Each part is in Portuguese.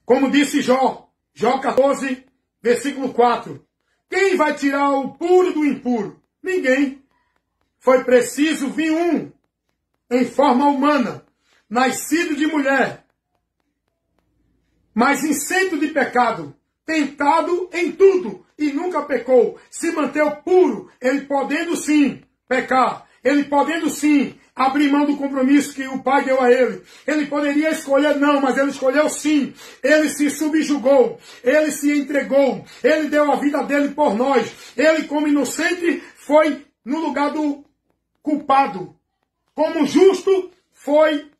Como disse Jó 14, versículo 4. Quem vai tirar o puro do impuro? Ninguém. Foi preciso vir um, em forma humana, nascido de mulher, mas isento de pecado, tentado em tudo e nunca pecou, se manteve puro, ele podendo sim pecar, ele podendo sim abrir mão do compromisso que o Pai deu a ele. Ele poderia escolher não, mas ele escolheu sim. Ele se subjugou, ele se entregou, ele deu a vida dele por nós. Ele, como inocente, foi no lugar do culpado. Como justo, foi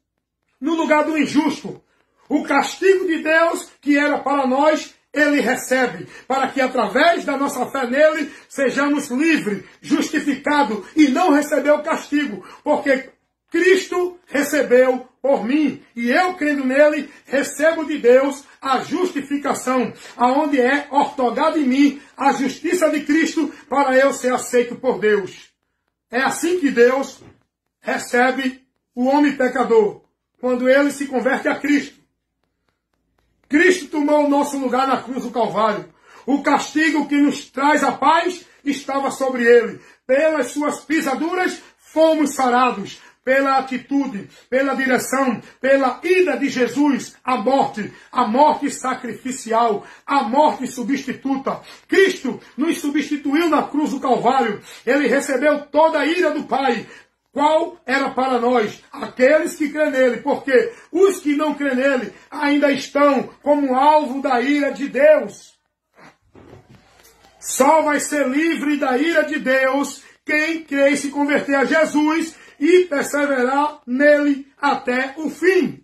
no lugar do injusto. O castigo de Deus, que era para nós, ele recebe, para que através da nossa fé nele, sejamos livres, justificados e não receber o castigo, porque Cristo recebeu por mim, e eu, crendo nele, recebo de Deus a justificação, aonde é ortogada em mim a justiça de Cristo, para eu ser aceito por Deus. É assim que Deus recebe o homem pecador, quando ele se converte a Cristo. Cristo tomou o nosso lugar na cruz do Calvário. O castigo que nos traz a paz estava sobre ele. Pelas suas pisaduras fomos sarados. Pela atitude, pela direção, pela ida de Jesus à morte sacrificial, a morte substituta. Cristo nos substituiu na cruz do Calvário. Ele recebeu toda a ira do Pai. Qual era para nós? Aqueles que crêem nele, porque os que não crêem nele ainda estão como alvo da ira de Deus. Só vai ser livre da ira de Deus quem crê e se converter a Jesus e perseverar nele até o fim.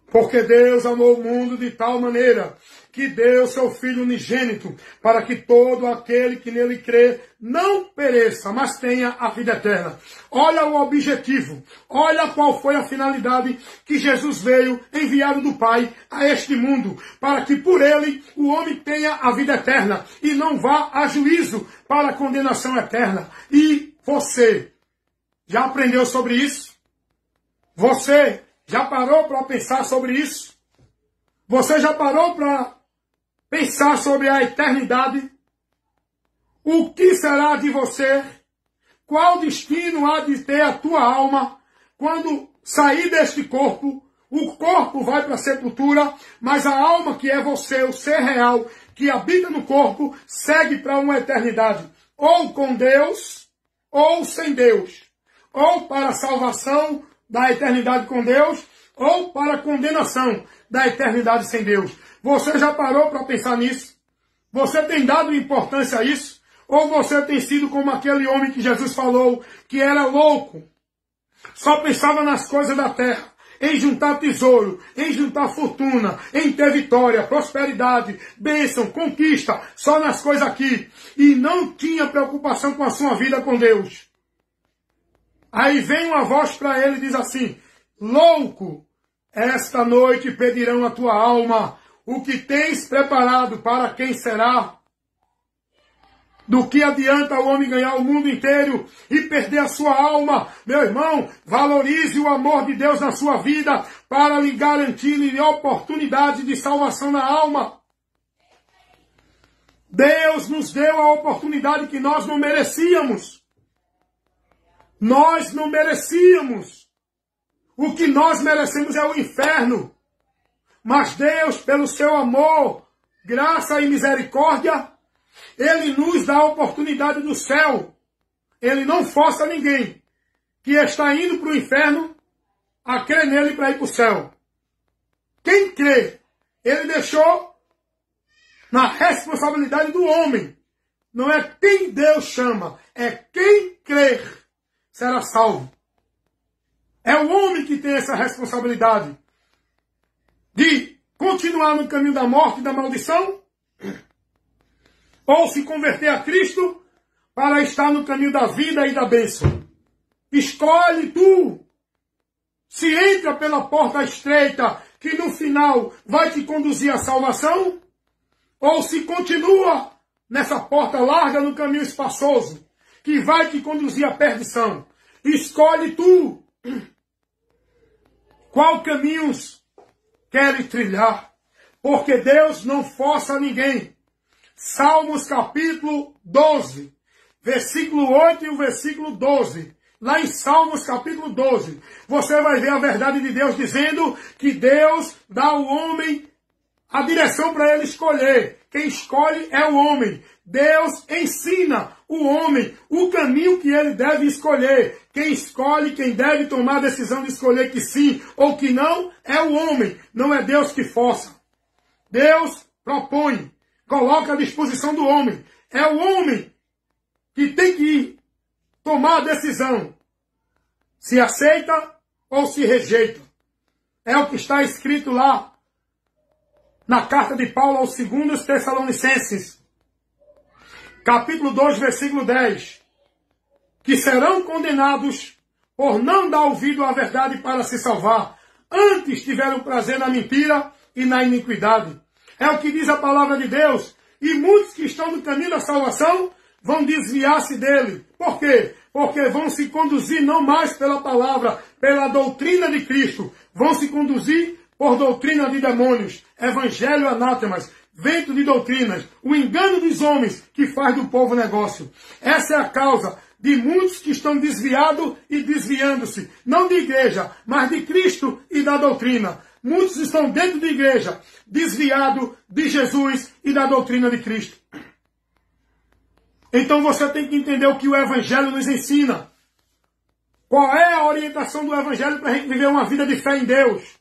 Porque Deus amou o mundo de tal maneira que deu seu Filho unigênito, para que todo aquele que nele crê não pereça, mas tenha a vida eterna. Olha o objetivo, olha qual foi a finalidade que Jesus veio, enviado do Pai, a este mundo, para que por ele o homem tenha a vida eterna e não vá a juízo para a condenação eterna. E você já aprendeu sobre isso? Você já parou para pensar sobre isso? Você já parou para pensar sobre a eternidade? O que será de você? Qual destino há de ter a tua alma quando sair deste corpo? O corpo vai para a sepultura, mas a alma, que é você, o ser real, que habita no corpo, segue para uma eternidade. Ou com Deus, ou sem Deus. Ou para a salvação da eternidade com Deus, ou para a condenação da eternidade sem Deus. Você já parou para pensar nisso? Você tem dado importância a isso? Ou você tem sido como aquele homem que Jesus falou, que era louco, só pensava nas coisas da terra, em juntar tesouro, em juntar fortuna, em ter vitória, prosperidade, bênção, conquista, só nas coisas aqui, e não tinha preocupação com a sua vida com Deus. Aí vem uma voz para ele e diz assim: louco, esta noite pedirão a tua alma. O que tens preparado para quem será? Do que adianta o homem ganhar o mundo inteiro e perder a sua alma? Meu irmão, valorize o amor de Deus na sua vida para lhe garantir oportunidade de salvação na alma. Deus nos deu a oportunidade que nós não merecíamos. Nós não merecíamos. O que nós merecemos é o inferno. Mas Deus, pelo seu amor, graça e misericórdia, Ele nos dá a oportunidade do céu. Ele não força ninguém que está indo para o inferno a crer nele para ir para o céu. Quem crê, Ele deixou na responsabilidade do homem. Não é quem Deus chama, é quem crer será salvo. É o homem que tem essa responsabilidade de continuar no caminho da morte e da maldição, ou se converter a Cristo para estar no caminho da vida e da bênção. Escolhe tu. Se entra pela porta estreita, que no final vai te conduzir à salvação, ou se continua nessa porta larga no caminho espaçoso, que vai te conduzir à perdição. Escolhe tu. Qual caminhos quer trilhar, porque Deus não força ninguém. Salmos capítulo 12, versículo 8 e o versículo 12. Lá em Salmos capítulo 12, você vai ver a verdade de Deus dizendo que Deus dá ao homem a direção para ele escolher. Quem escolhe é o homem. Deus ensina o homem o caminho que ele deve escolher. Quem escolhe, quem deve tomar a decisão de escolher que sim ou que não, é o homem. Não é Deus que força. Deus propõe, coloca à disposição do homem. É o homem que tem que tomar a decisão. Se aceita ou se rejeita. É o que está escrito lá na carta de Paulo aos 2 Tessalonicenses, capítulo 2, versículo 10, que serão condenados por não dar ouvido à verdade para se salvar, antes tiveram prazer na mentira e na iniquidade. É o que diz a palavra de Deus, e muitos que estão no caminho da salvação vão desviar-se dele. Por quê? Porque vão se conduzir não mais pela palavra, pela doutrina de Cristo, vão se conduzir por doutrina de demônios, evangelho anátemas, vento de doutrinas, o engano dos homens que faz do povo negócio. Essa é a causa de muitos que estão desviados e desviando-se, não de igreja, mas de Cristo e da doutrina. Muitos estão dentro de igreja, desviados de Jesus e da doutrina de Cristo. Então você tem que entender o que o evangelho nos ensina. Qual é a orientação do evangelho para a gente viver uma vida de fé em Deus?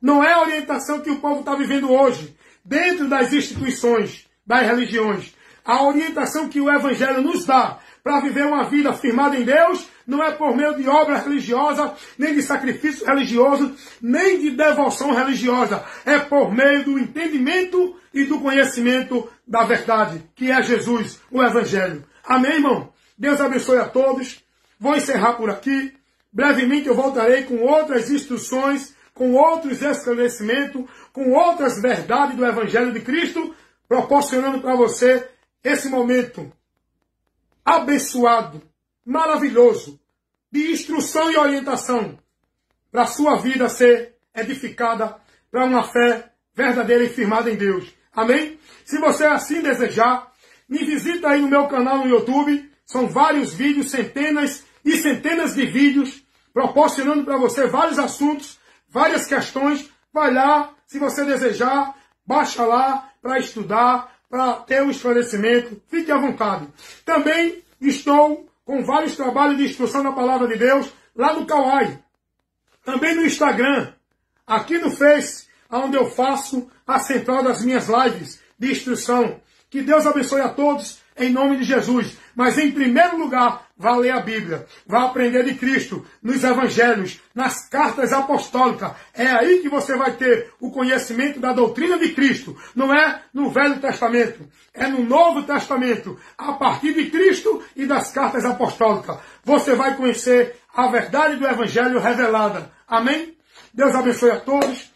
Não é a orientação que o povo está vivendo hoje, dentro das instituições, das religiões. A orientação que o Evangelho nos dá para viver uma vida firmada em Deus não é por meio de obra religiosa, nem de sacrifício religioso, nem de devoção religiosa. É por meio do entendimento e do conhecimento da verdade, que é Jesus, o Evangelho. Amém, irmão? Deus abençoe a todos. Vou encerrar por aqui. Brevemente eu voltarei com outras instruções, com outros esclarecimentos, com outras verdades do Evangelho de Cristo, proporcionando para você esse momento abençoado, maravilhoso, de instrução e orientação, para a sua vida ser edificada para uma fé verdadeira e firmada em Deus. Amém? Se você assim desejar, me visita aí no meu canal no YouTube, são vários vídeos, centenas e centenas de vídeos, proporcionando para você vários assuntos, várias questões. Vai lá, se você desejar, baixa lá para estudar, para ter um esclarecimento. Fique à vontade. Também estou com vários trabalhos de instrução da Palavra de Deus lá no Kawaii. Também no Instagram. Aqui no Face, onde eu faço a central das minhas lives de instrução. Que Deus abençoe a todos, em nome de Jesus. Mas em primeiro lugar, vá ler a Bíblia. Vá aprender de Cristo, nos Evangelhos, nas cartas apostólicas. É aí que você vai ter o conhecimento da doutrina de Cristo. Não é no Velho Testamento, é no Novo Testamento. A partir de Cristo e das cartas apostólicas. Você vai conhecer a verdade do Evangelho revelada. Amém? Deus abençoe a todos.